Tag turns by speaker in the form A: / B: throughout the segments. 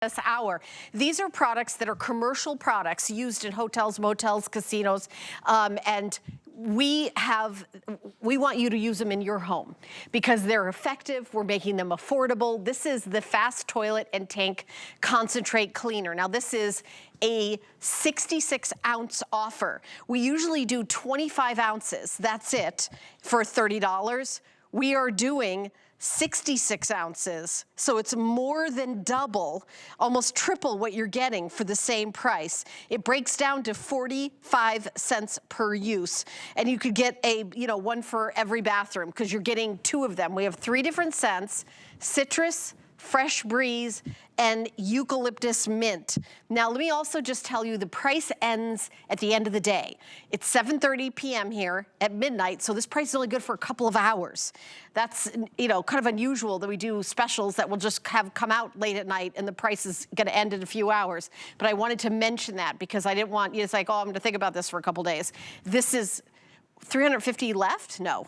A: This hour. These are products that are commercial products used in hotels, motels, casinos, and we want you to use them in your home because they're effective. We're making them affordable. This is the Fast Toilet and Tank Concentrate Cleaner. Now this is a 66-ounce offer. We usually do 25 ounces. That's it for $30. We are doing 66 ounces, so it's more than double, almost triple what you're getting for the same price. It breaks down to 45 cents per use, and you could get one for every bathroom because you're getting two of them. We have 3 different scents: citrus, fresh breeze, and eucalyptus mint. Now, let me also just tell you the price ends at the end of the day. It's 7:30 p.m. here at midnight, so this price is only good for a couple of hours. That's, kind of unusual that we do specials that will just have come out late at night and the price is gonna end in a few hours. But I wanted to mention that because I didn't want you to I'm gonna think about this for a couple days. This is 350 left? No.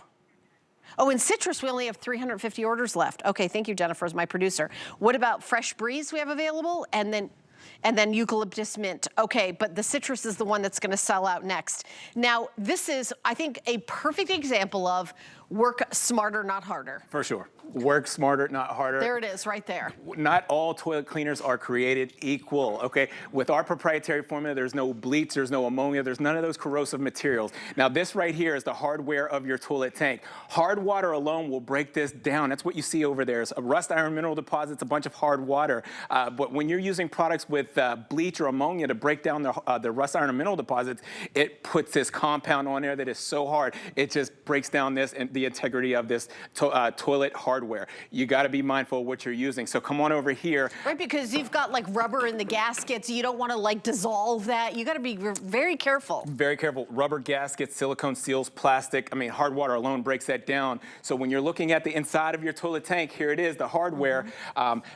A: Oh, in citrus, we only have 350 orders left. Okay, thank you, Jennifer, as my producer. What about fresh breeze we have available? And then eucalyptus mint. Okay, but the citrus is the one that's gonna sell out next. Now, this is, I think, a perfect example of work smarter, not harder.
B: For sure. Work smarter, not harder.
A: There it is, right there.
B: Not all toilet cleaners are created equal, okay? With our proprietary formula, there's no bleach, there's no ammonia, there's none of those corrosive materials. Now, this right here is the hardware of your toilet tank. Hard water alone will break this down. That's what you see over there. It's a rust iron mineral deposits, a bunch of hard water. But when you're using products with bleach or ammonia to break down the rust iron mineral deposits, it puts this compound on there that is so hard, it just breaks down this and the integrity of this toilet hardware. You got to be mindful of what you're using. So come on over here.
A: Right, because you've got like rubber in the gaskets. You don't want to like dissolve that. You got to be very careful.
B: Very careful. Rubber gaskets, silicone seals, plastic. I mean, hard water alone breaks that down. So when you're looking at the inside of your toilet tank, here it is, the hardware.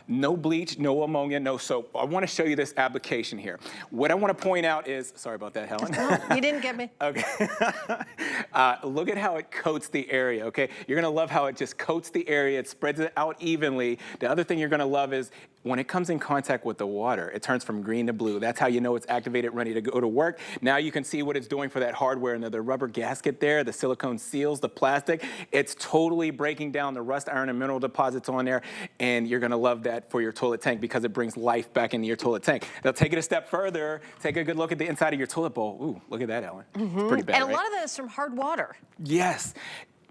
B: No bleach, no ammonia, no soap. I want to show you this application here. What I want to point out is, sorry about that, Helen.
A: No, you didn't get me.
B: Okay. Look at how it coats the area, okay? You're going to love how it just coats the area. It spreads it out evenly. The other thing you're going to love is when it comes in contact with the water, it turns from green to blue. That's how you know it's activated, ready to go to work. Now you can see what it's doing for that hardware and the rubber gasket there, the silicone seals, the plastic. It's totally breaking down the rust, iron, and mineral deposits on there, and you're gonna love that for your toilet tank because it brings life back into your toilet tank. Now take it a step further, take a good look at the inside of your toilet bowl. Ooh, look at that, Ellen. It's pretty bad,
A: And a
B: right?
A: lot of that is from hard water.
B: Yes.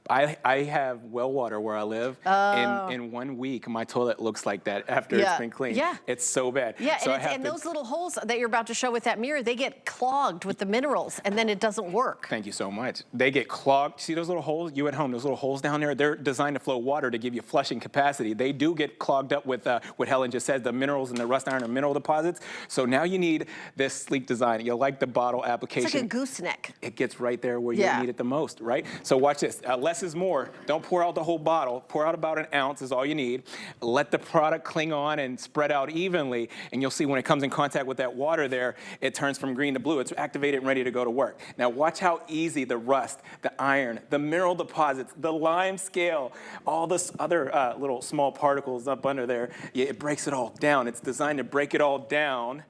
B: I have well water where I live. In 1 week, my toilet looks like that after it's been cleaned.
A: Yeah.
B: It's so bad.
A: Yeah,
B: so
A: and those little holes that you're about to show with that mirror, they get clogged with the minerals, and then it doesn't work.
B: Thank you so much. They get clogged. See those little holes? You at home, those little holes down there, they're designed to flow water to give you flushing capacity. They do get clogged up with what Helen just said, the minerals and the rust, iron, and mineral deposits. So now you need this sleek design. You'll like the bottle application.
A: It's like a gooseneck.
B: It gets right there where you need it the most, right? So watch this. Less is more. Don't pour out the whole bottle. Pour out about an ounce is all you need. Let the product cling on and spread out evenly, and you'll see when it comes in contact with that water there, it turns from green to blue. It's activated and ready to go to work. Now watch how easy the rust, the iron, the mineral deposits, the lime scale, all this other little small particles up under there, it breaks it all down. It's designed to break it all down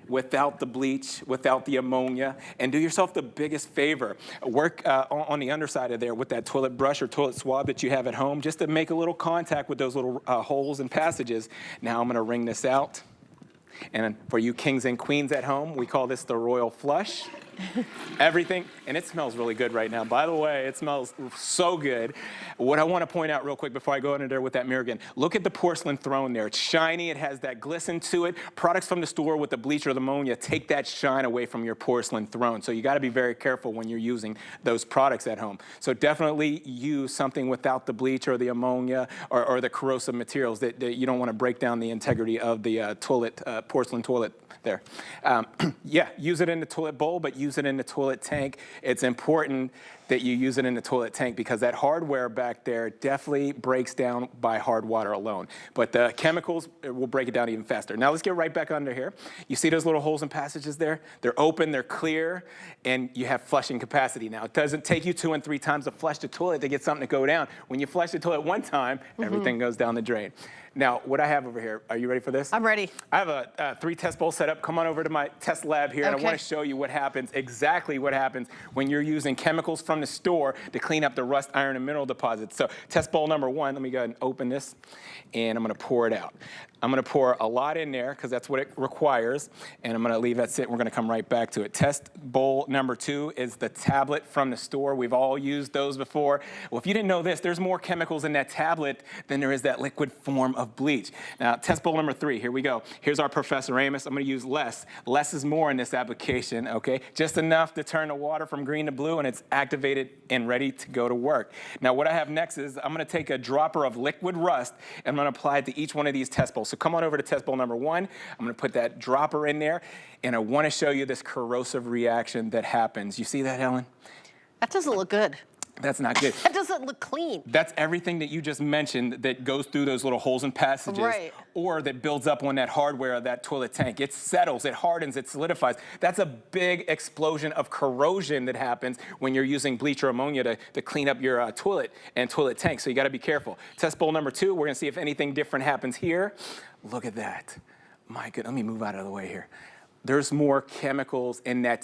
B: without the bleach, without the ammonia, and do yourself the biggest favor. Work on the underside of there with that toilet brush or toilet swab that you have at home, just to make a little contact with those little holes and passages. Now I'm gonna wring this out. And for you kings and queens at home, we call this the royal flush. Everything, and it smells really good right now. By the way, it smells so good. What I want to point out real quick before I go into there with that mirror again, look at the porcelain throne there. It's shiny, it has that glisten to it. Products from the store with the bleach or the ammonia take that shine away from your porcelain throne. So you got to be very careful when you're using those products at home. So definitely use something without the bleach or the ammonia or the corrosive materials that you don't want to break down the integrity of the porcelain toilet there. Yeah, use it in the toilet bowl, but use it in the toilet tank. It's important that you use it in the toilet tank, because that hardware back there definitely breaks down by hard water alone. But the chemicals will break it down even faster. Now let's get right back under here. You see those little holes and passages there? They're open, they're clear, and you have flushing capacity. Now it doesn't take you 2 and 3 times to flush the toilet to get something to go down. When you flush the toilet one time, everything goes down the drain. Now, what I have over here, are you ready for this?
A: I'm ready.
B: I have a 3 test bowl set up. Come on over to my test lab here, and I want to show you what happens, exactly what happens when you're using chemicals from the store to clean up the rust, iron, and mineral deposits. So test bowl number 1, let me go ahead and open this, and I'm going to pour it out. I'm going to pour a lot in there because that's what it requires, and I'm going to leave that sit. We're going to come right back to it. Test bowl number 2 is the tablet from the store. We've all used those before. Well, if you didn't know this, there's more chemicals in that tablet than there is that liquid form of bleach. Now, test bowl number 3, here we go. Here's our Professor Amos. I'm going to use less. Less is more in this application, okay? Just enough to turn the water from green to blue, and it's activated and ready to go to work. Now, what I have next is I'm going to take a dropper of liquid rust, and I'm going to apply it to each one of these test bowls. So come on over to test bowl number 1. I'm going to put that dropper in there, and I want to show you this corrosive reaction that happens. You see that, Helen?
A: That doesn't look good.
B: That's not good.
A: That doesn't look clean.
B: That's everything that you just mentioned that goes through those little holes and passages,
A: right,
B: or that builds up on that hardware of that toilet tank. It settles, it hardens, it solidifies. That's a big explosion of corrosion that happens when you're using bleach or ammonia to clean up your toilet and toilet tank. So you got to be careful. Test bowl number 2, we're going to see if anything different happens here. Look at that. My goodness, let me move out of the way here. There's more chemicals in that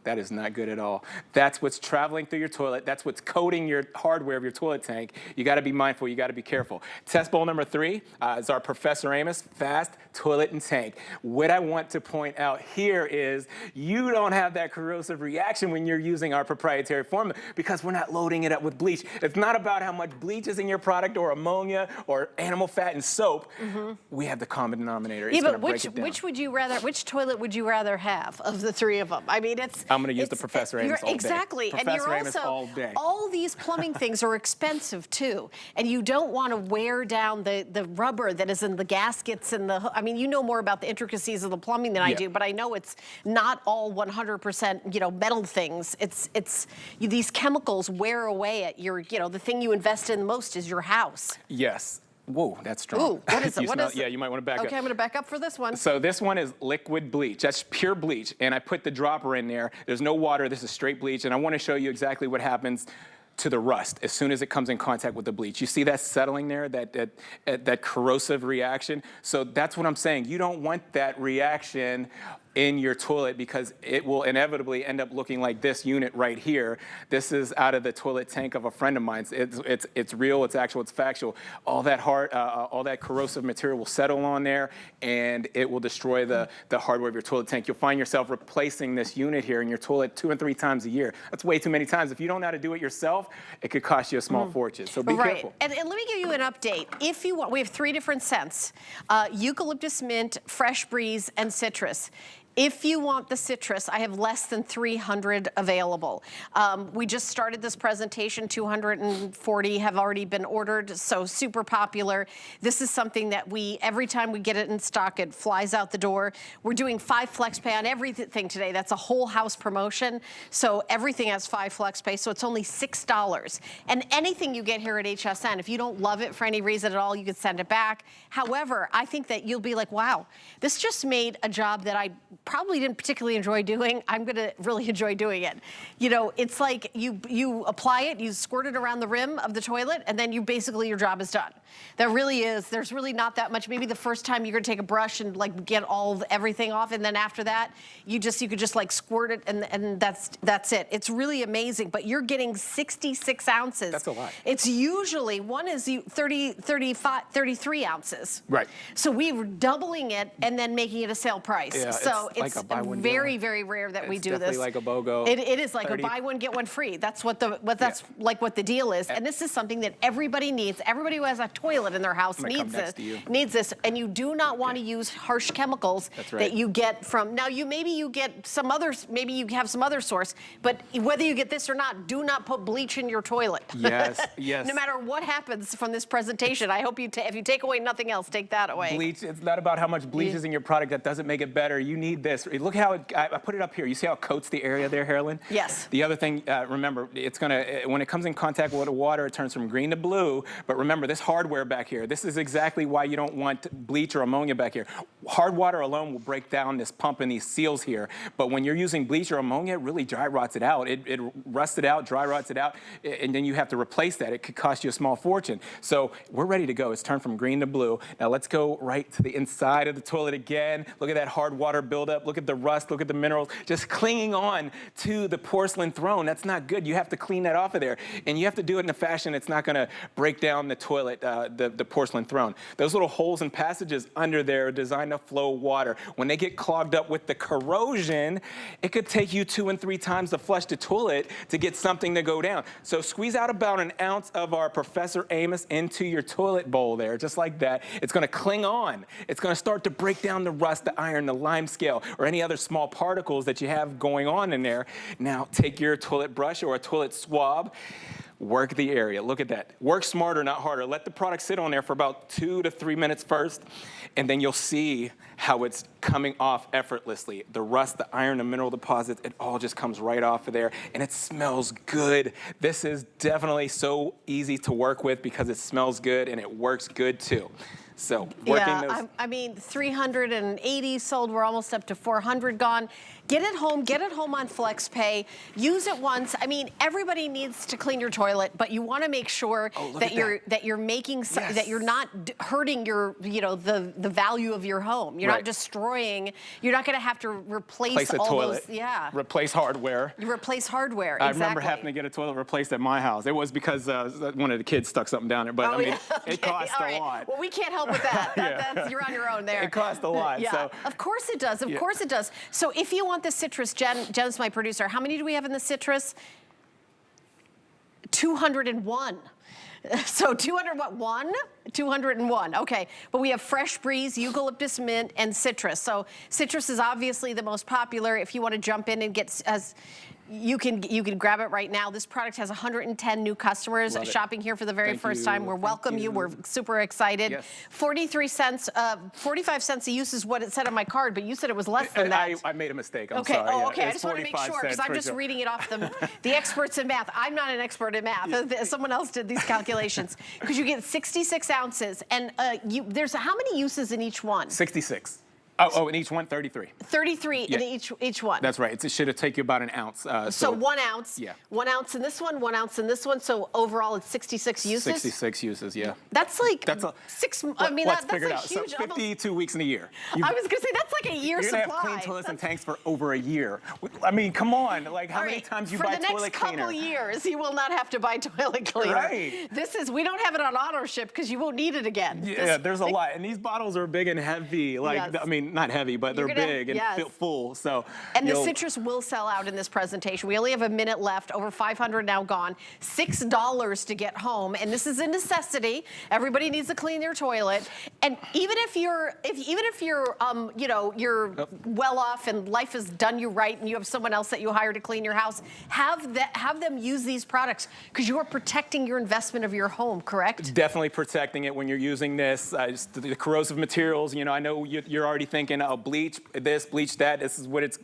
B: that is not good at all. That's what's traveling through your toilet. That's what's coating your hardware of your toilet tank. You got to be mindful. You got to be careful. Test bowl number 3 is our Professor Amos Fast Toilet and Tank. What I want to point out here is you don't have that corrosive reaction when you're using our proprietary formula, because we're not loading it up with bleach. It's not about how much bleach is in your product or ammonia or animal fat and soap. We have the common denominator. It's
A: but
B: break it down.
A: which toilet would you rather have of the 3 of them? I mean,
B: I'm going to use the Professor Amos all day.
A: Exactly.
B: Professor
A: and you're
B: Amos
A: also,
B: all day.
A: all these plumbing things are expensive too. And you don't want to wear down the rubber that is in the gaskets and I mean, you know more about the intricacies of the plumbing than I do, but I know it's not all 100%, metal things. These chemicals wear away at your, the thing you invest in most is your house.
B: Yes. Whoa, that's strong.
A: Ooh, what is it?
B: Yeah, you might want to back up.
A: Okay, I'm going to back up for this one.
B: So this one is liquid bleach. That's pure bleach. And I put the dropper in there. There's no water. This is straight bleach. And I want to show you exactly what happens to the rust as soon as it comes in contact with the bleach. You see that settling there, that corrosive reaction? So that's what I'm saying. You don't want that reaction in your toilet, because it will inevitably end up looking like this unit right here. This is out of the toilet tank of a friend of mine. It's real, it's actual, it's factual. All that all that corrosive material will settle on there, and it will destroy the hardware of your toilet tank. You'll find yourself replacing this unit here in your toilet 2 and 3 times a year. That's way too many times. If you don't know how to do it yourself, it could cost you a small fortune. So be careful.
A: And let me give you an update. If you want, we have 3 different scents: eucalyptus mint, fresh breeze, and citrus. If you want the citrus, I have less than 300 available. We just started this presentation, 240 have already been ordered, so super popular. This is something that every time we get it in stock, it flies out the door. We're doing 5 flex pay on everything today. That's a whole house promotion. So everything has 5 flex pay, so it's only $6. And anything you get here at HSN, if you don't love it for any reason at all, you could send it back. However, I think that you'll be like, wow, this just made a job that I probably didn't particularly enjoy doing. I'm gonna really enjoy doing it. It's like you apply it, you squirt it around the rim of the toilet, and then your job is done. That really is, there's really not that much. Maybe the first time you're gonna take a brush and get everything off, and then after that, you could just squirt it, and that's it. It's really amazing, but you're getting 66 ounces.
B: That's a lot.
A: It's usually, one is 33 ounces.
B: Right.
A: So we were doubling it and then making it a sale price.
B: Yeah,
A: So
B: it's like a buy one,
A: very,
B: get one.
A: very rare that we do this.
B: It's definitely like a BOGO.
A: It is like
B: 30.
A: a buy one, get one free. That's what the deal is. And this is something that everybody needs. Everybody who has a toilet in their house needs this. And you do not want to use harsh chemicals that you get from, now maybe you get some others, maybe you have some other source, but whether you get this or not, do not put bleach in your toilet.
B: Yes, yes.
A: No matter what happens from this presentation, I hope if you take away nothing else, take that away.
B: Bleach, it's not about how much bleach is in your product. That doesn't make it better. You need this. Look how I put it up here. You see how it coats the area there, Harlan?
A: Yes.
B: The other thing, remember, it's gonna, when it comes in contact with the water, it turns from green to blue. But remember, this hardware back here, this is exactly why you don't want bleach or ammonia back here. Hard water alone will break down this pump and these seals here. But when you're using bleach or ammonia, it really dry rots it out. It rusts it out, dry rots it out, and then you have to replace that. It could cost you a small fortune. So we're ready to go. It's turned from green to blue. Now let's go right to the inside of the toilet again. Look at that hard water buildup. Look at the rust. Look at the minerals just clinging on to the porcelain throne. That's not good. You have to clean that off of there. And you have to do it in a fashion that's not going to break down the toilet, the porcelain throne. Those little holes and passages under there are designed to flow water. When they get clogged up with the corrosion, it could take you 2 and 3 times to flush the toilet to get something to go down. So squeeze out about an ounce of our Professor Amos into your toilet bowl there, just like that. It's going to cling on. It's going to start to break down the rust, the iron, the lime scale, or any other small particles that you have going on in there. Now take your toilet brush or a toilet swab, work the area. Look at that. Work smarter, not harder. Let the product sit on there for about 2 to 3 minutes first, and then you'll see how it's coming off effortlessly. The rust, the iron, the mineral deposits, it all just comes right off of there, and it smells good. This is definitely so easy to work with because it smells good and it works good too. So working those.
A: I mean, 380 sold. We're almost up to 400 gone. Get it home on FlexPay. Use it once. I mean, everybody needs to clean your toilet, but you want to make sure that you're making that you're not hurting your, the value of your home. You're not destroying. You're not going to have to replace all
B: toilet,
A: those. Yeah.
B: Replace hardware.
A: You replace hardware.
B: I remember having to get a toilet replaced at my house. It was because one of the kids stuck something down there, but I mean, it cost a lot.
A: Well, we can't help with that. That's, you're on your own there.
B: It cost a lot.
A: Yeah.
B: So.
A: Of course it does. Of course it does. So if you want the citrus, Jen's my producer. How many do we have in the citrus? 201. So 201. Okay, but we have fresh breeze, eucalyptus mint, and citrus. So citrus is obviously the most popular. If you want to jump in and get you can grab it right now. This product has 110 new customers shopping here for the very first time. We're welcome you. We're super excited.
B: Yes.
A: 43 cents, 45 cents a use is what it said on my card, but you said it was less than that.
B: I made a mistake. I'm
A: okay.
B: sorry.
A: Oh, okay.
B: Yeah,
A: I just want to make sure because I'm just reading it off the experts in math. I'm not an expert in math. Someone else did these calculations. Because you get 66 ounces, and there's how many uses in each one?
B: 66. Oh, in each one, 33.
A: 33 in each one.
B: That's right. It should take you about an ounce.
A: So 1 ounce.
B: Yeah.
A: 1 ounce in this one, 1 ounce in this one. So overall, it's 66 uses.
B: 66 uses. Yeah.
A: That's like I mean,
B: let's
A: that's
B: figure it
A: like
B: out.
A: huge.
B: So 52 weeks in a year.
A: I was gonna say that's like a year's supply.
B: You're gonna have clean toilets and tanks for over a year. I mean, come on. Like how many times you buy toilet cleaner?
A: For the next couple years, you will not have to buy toilet cleaner.
B: Right.
A: We don't have it on auto ship because you won't need it again.
B: Yeah, there's a lot, and these bottles are big and heavy. Like I mean, not heavy, but they're big and full. So
A: and the citrus will sell out in this presentation. We only have a minute left. Over 500 now gone. $6 to get home, and this is a necessity. Everybody needs to clean their toilet, and even if you're you're well off and life has done you right, and you have someone else that you hire to clean your house, have them use these products because you are protecting your investment of your home. Correct?
B: Definitely protecting it when you're using this. The corrosive materials. I know you're already thinking, oh, bleach this, bleach that. This is what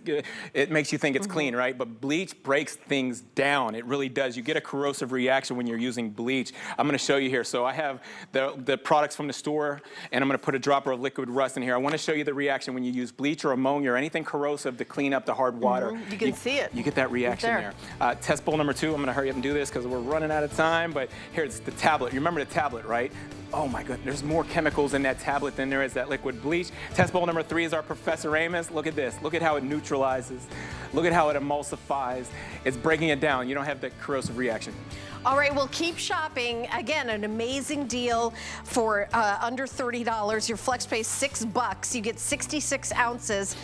B: it makes you think it's clean, right? But bleach breaks things down. It really does. You get a corrosive reaction when you're using bleach. I'm going to show you here. So I have the products from the store, and I'm going to put a dropper of liquid rust in here. I want to show you the reaction when you use bleach or ammonia or anything corrosive to clean up the hard water.
A: You can see it.
B: You get that reaction there. Test bowl number 2. I'm going to hurry up and do this because we're running out of time. But here's the tablet. You remember the tablet, right? Oh my goodness, there's more chemicals in that tablet than there is that liquid bleach. Test bowl number 3 is our Professor Amos. Look at this. Look at how it neutralizes. Look at how it emulsifies. It's breaking it down. You don't have the corrosive reaction.
A: All right, well, keep shopping. Again, an amazing deal for under $30. Your FlexPay $6. You get 66 ounces.